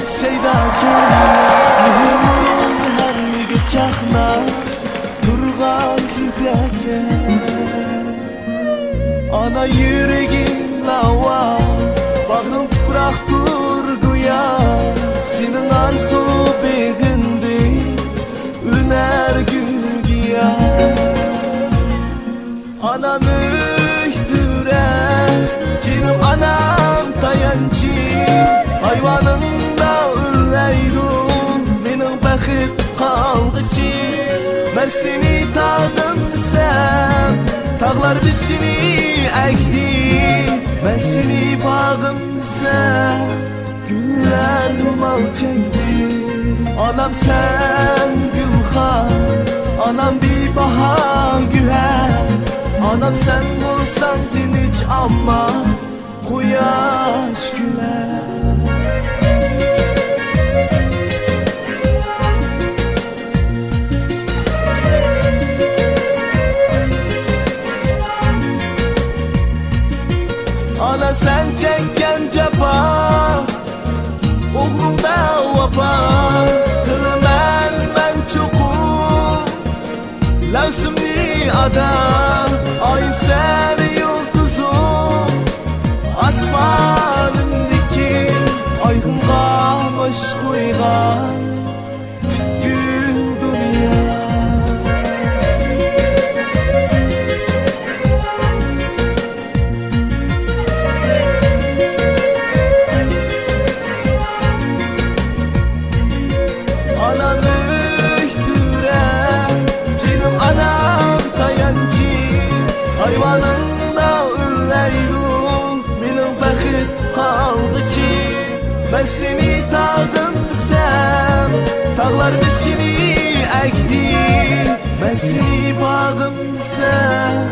şeyda mühürün her çakna durgan tükrege ana yüreğim lava bağrım toprak durguya senin arzu begindi üner gülgiya anam ühtüre canım anam tayancı hayvanında üreyrum benim bakıp kaldıcı ben seni tağdım desem tağlar biçini ekti ben seni bağım desem güller mal çekti anam sen gülxan anam bir bahar güher anam sen bulsan dinç ama quyosh güler ana sen çeken cefa oğlumda vapa kılmen ben çokum lazımlı adam ayım sen yıldızım asmanımdaki aydınlığa baş koygan bütün dünya anam ühtüre canım anam tayancı hayvanında üreyrum benim bakıp kaldıcı ben seni tağdım desem tağlar biçini ekti ben seni bağım desem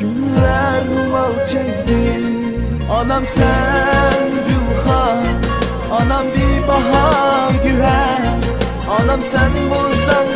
güller mal çekti anam sen gülxan anam bir bahar güher anam sen bulsan